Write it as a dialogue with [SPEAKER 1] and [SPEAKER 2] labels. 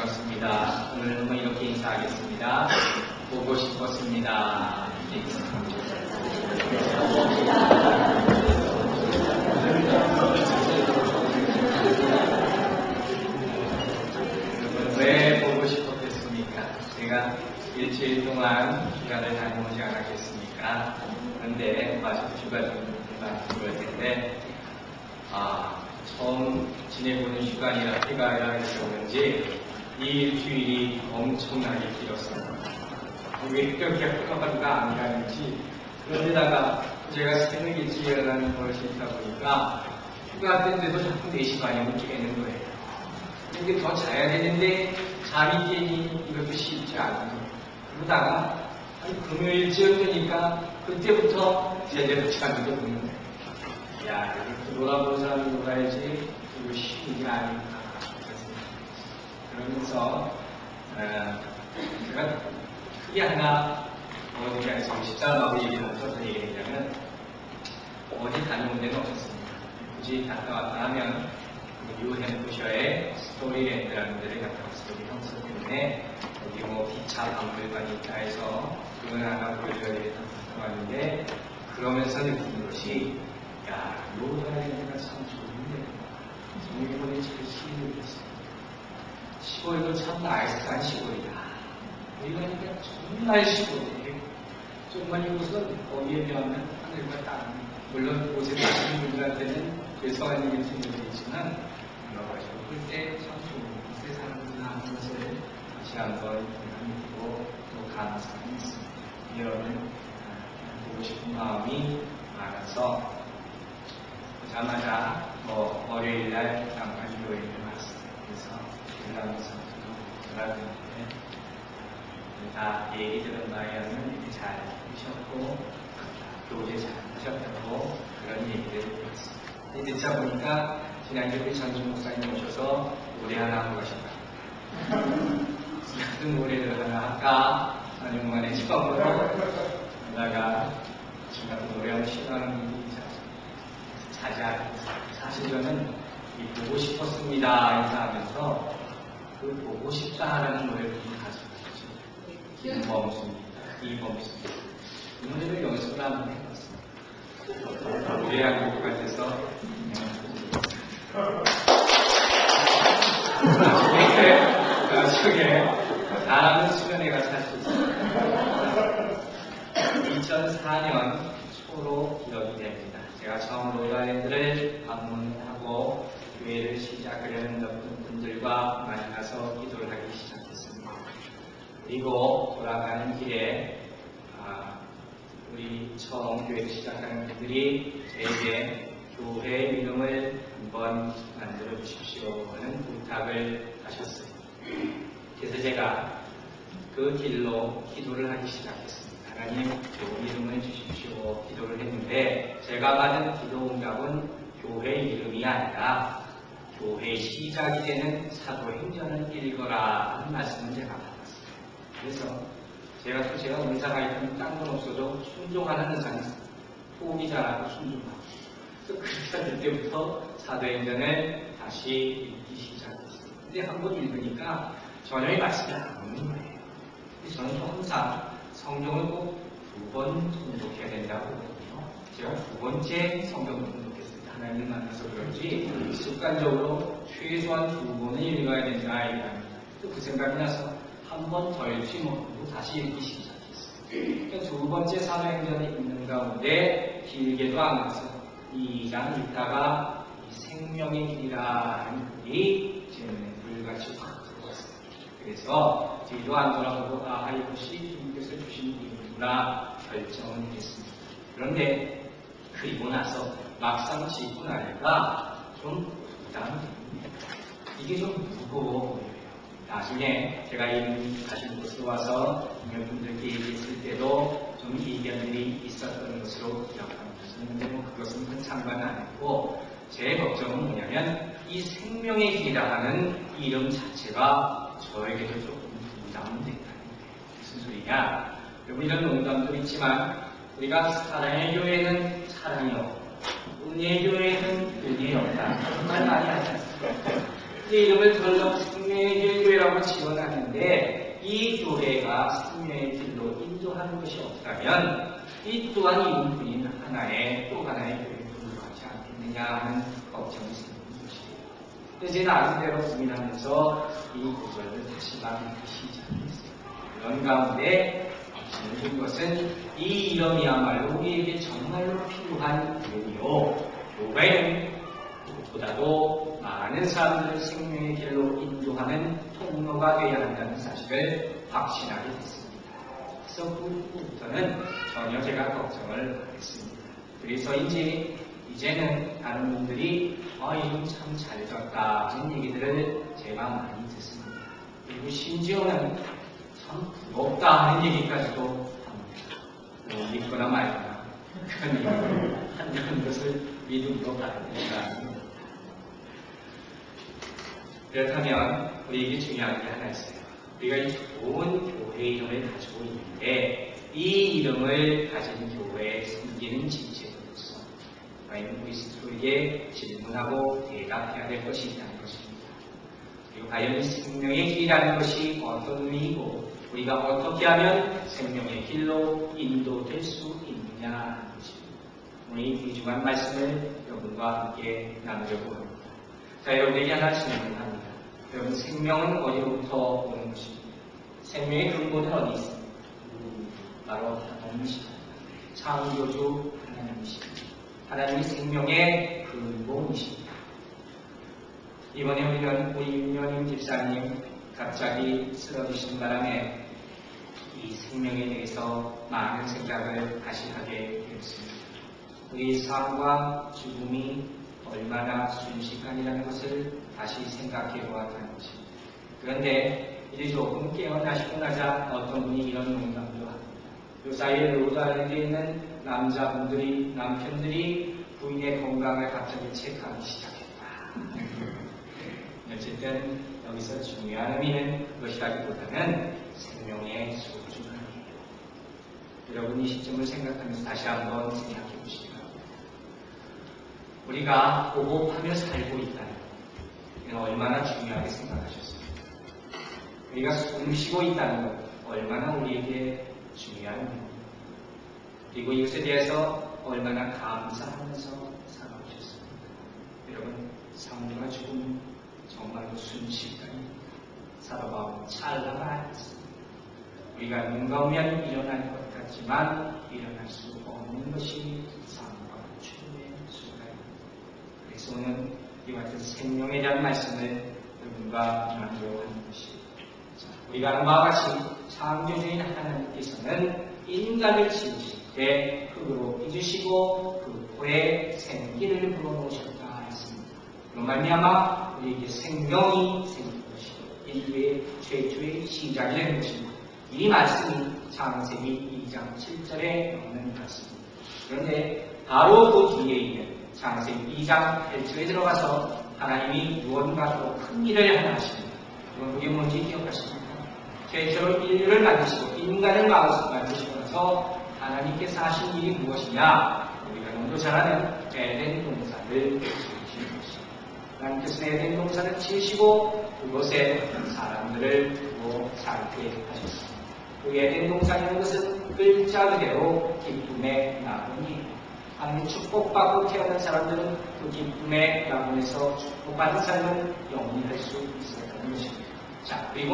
[SPEAKER 1] 반갑습니다. 오늘은 뭐 이렇게 인사하겠습니다. 보고 싶었습니다. 왜 보고 싶었겠습니까? 제가 일주일 동안 휴가를 다녀오지 않았겠습니까? 그런데 마침 휴가 좀 그럴 텐데 처음 지내보는 휴가라 해서 그런지 이 일주일이 엄청나게 길었어요. 왜 그렇게 하루가 안 가는지. 그런데다가 제가 새벽 일찍 일어나는 버릇이 있다 보니까 휴가 때인데도 자꾸 4시 반에 못 깨는 거예요. 근데 더 자야 되는데 잠이 깨니 이것도 쉽지 않아요. 그러다가 금요일쯤 그때부터 제대로 잠이 오는 거예요. 야, 이렇게 놀아보는 사람이 놀아야지 이거 쉬운 게 아닌가. 그러면서 제가 크게 하나 어디가 십자가하고 얘기를 어떤 얘기했냐면 어디 다녀온 데는 없었습니다. 굳이 갔다 왔다 하면 뉴햄프셔의 스토리랜드라는 데를 갔다 왔어요. 우리 형사 때문에 여기 뭐 기차 박물관이 있다 해서 그걸 하나 보여줘야 되겠다고 갔다 왔는데 그러면서 느낀 것이 야, 로드아일랜드가 참 좋은데 정리보니 제일 시골이었어요. 시골도 참 나이스한 시골이다. 이러니까 정말 시골이에요. 정말 이곳은 거기에 비하면 하늘과 땅. 물론 곳에 사시는 분들한테는 죄송한 일이 생기겠지만 여러 가지로 그때 참 좋은 곳에 사는구나 하는 것을 다시 한번 느끼고 또 감사함이 있습니다. 여러분 보고 싶은 마음이 많아서 오자마자 월요일날 잠깐 교회에 왔어요. 그래서 일하면서 돌아다니는데 다 얘기 들은 바에는 이렇게 잘 하셨고 교제 잘 하셨다고 그런 얘기를 들었습니다. 듣자 보니까 지난주에 우리 전주 목사님 오셔서 노래 하나 하고 가셨다. 같은 노래를 하나 할까? 아니면 만에 집밥으로 하다가 지금 같은 노래하면 싫어하는 분이 자제하고 사실 저는 이 보고 싶었습니다 인사하면서 그 보고 싶다라는 노래를 좀 가지고 이범수입니다. 이범수입니다. 이 노래를 연습을 한번 해봤습니다. 노래하는 것 같아서 나중에 잘하는 수련회가 살 수 있습니다. 2004년 초로 기억이 됩니다. 제가 처음 로드아일랜드를 방문하고 교회를 시작하려는 분들과 만나서 기도를 하기 시작했습니다. 그리고 돌아가는 길에 우리 처음 교회를 시작하는 분들이 저에게 교회 이름을 한번 만들어 주십시오 하는 부탁을 하셨어요. 그래서 제가 그 길로 기도를 하기 시작했습니다. 하나님, 교회 이름을 주십시오. 기도를 했는데 제가 받은 기도 응답은 교회 이름이 아니라 교회 시작이 되는 사도행전을 읽어라 하는 말씀을 제가 받았어요. 그래서 제가 의사가 있던 딴 건 없어도 순종하는 의사는 있어요. 호흡이 잘하고 순종하고. 그래서 그때부터 사도행전을 다시 읽기 시작했어요. 근데 한 번 읽으니까 전혀 말씀이 안 오는 거예요. 저는 또 항상 성경을 꼭 2번 통독해야 된다고 하거든요. 제가 2번째 성경을 통독했습니다. 하나님을 만나서 그런지 습관적으로 최소한 2번을 읽어야 된다 얘기합니다. 또 그 생각이 나서 한 번 더 읽지 못하고 다시 읽기 시작했어요. 그러니까 2번째 사도행전을 읽는 가운데 길게도 안 가서 2장 읽다가 생명의 길이라는 글이 제 눈에 불같이 확 들어왔어요. 그래서 뒤도 안 돌아보고 이것이 주님께서 주신 이름이구나 결정을 했습니다. 그런데 그리고 나서 막상 짓고 나니까 좀 부담됩니다. 이게 좀 무거워 보여요. 나중에 제가 이름 가신 곳으로 와서 분들께 얘기했을 때도 좀 이견들이 있었던 것으로 기억합니다. 그런데 그것은 큰 상관 아니고 제 걱정은 뭐냐면 이 생명의 길이라는 이름 자체가 저에게도 조금 부담은 된다는 거예요. 무슨 소리냐? 여러분 이런 농담도 있지만 우리가 사랑의 교회는 사랑이 없고 은혜의 교회는 은혜가 없다. 정말 많이 하지 않습니까? 이 이름을 덜렁 생명의 길교회라고 지어놨는데 이 교회가 생명의 길로 인도하는 것이 없다면 이 또한 이름뿐인 또 하나의 교회에 불과하지 않겠느냐 하는 걱정이 생기는 것입니다. 그래서 제 나름대로 고민하면서 이 구절을 다시 말하기 시작했어요. 그런 가운데 확신을 준 것은 이 이름이야말로 우리에게 정말로 필요한 이름이요. 교회는 무엇보다도 많은 사람들을 생명의 길로 인도하는 통로가 되어야 한다는 사실을 확신하게 됐습니다. 그래서 그 후부터는 전혀 제가 걱정을 안 했습니다. 그래서인지 이제는 다른 분들이 이름 참 잘 졌다 하는 얘기들을 제가 많이 듣습니다. 그리고 심지어는 참 부럽다 하는 얘기까지도 합니다. 믿거나 말거나 그런 얘기를 한다는 것을 믿음으로 봐야 된다. 그렇다면 우리에게 중요한 게 하나 있어요. 우리가 이 좋은 교회 이름을 가지고 있는데 이 이름을 가진 교회에 섬기는 지체로서 과연 우리 스스로에게 질문하고 대답해야 될 것이 있다는 것입니다. 그리고 과연 이 생명의 길이라는 것이 어떤 의미이고 우리가 어떻게 하면 생명의 길로 인도될 수 있느냐 하는 것입니다. 오늘 이 귀중한 말씀을 여러분과 함께 나누려고 합니다. 자, 여러분에게 하나 질문합니다. 여러분, 생명은 어디로부터 오는 것입니까? 생명의 근본은 어디 있습니까? 바로 하나님이십니다. 창조주 하나님이십니다. 하나님이 생명의 근본이십니다. 이번에 우리는 우리 윤여님 집사님 갑자기 쓰러지신 바람에 이 생명에 대해서 많은 생각을 다시 하게 되었습니다. 우리 삶과 죽음이 얼마나 순식간이라는 것을 다시 생각해 보았다는 것입니다. 그런데 이제 조금 깨어나시고 나자 어떤 분이 이런 농담도 합니다. 요사이에 로드아일랜드에 있는 남편들이 부인의 건강을 갑자기 체크하기 시작했다. 어쨌든 여기서 중요한 의미는 그것이라기보다는 생명의 소중함이에요. 여러분 이 시점을 생각하면서 다시 한번 생각해 보시기 바랍니다. 우리가 호흡하며 살고 있다는 것, 얼마나 중요하게 생각하셨습니까? 우리가 숨쉬고 있다는 것, 얼마나 우리에게 중요한 일입니다. 그리고 이것에 대해서 얼마나 감사하면서 살아오셨습니까? 여러분, 삶과 죽음은 정말로 순식간입니다. 살아가면 찰나가 아니었습니다. 우리가 눈 감으면 일어날 것 같지만 일어날 수 없는 것이 삶과 죽음의 순간입니다. 그래서 오늘 이와 같은 생명에 대한 말씀을 여러분과 나누려고 하는 것입니다. 우리가 아는 바와 같이 창조주인 하나님께서는 인간을 지으실 때 흙으로 빚으시고 그 코에 생기를 불어넣으셨다 했습니다. 그런 말미암아 우리에게 생명이 생긴 것이고 인류의 최초의 시작이 되는 것입니다. 이 말씀이 창세기 2장 7절에 나오는 말씀입니다. 그런데 바로 그 뒤에 있는 창세기 2장 8절에 들어가서 하나님이 무언가 더 큰 일을 하나 하십니다. 그게 뭔지 기억하십니까? 최초로 인류를 만드시고 인간을 만드시고 나서 하나님께서 하신 일이 무엇이냐? 우리가 너무도 잘 아는 에덴 동산을 지으신 것입니다. 하나님께서 에덴 동산을 지으시고 그곳에 사람들을 두고 살게 하셨습니다. 그 에덴 동산이라는 것은 글자 그대로 기쁨의 나무입니다. 하나님 축복받고 태어난 사람들은 그 기쁨의 나무에서 축복받은 삶을 영위할 수 있었다는 것입니다. 자, 그리고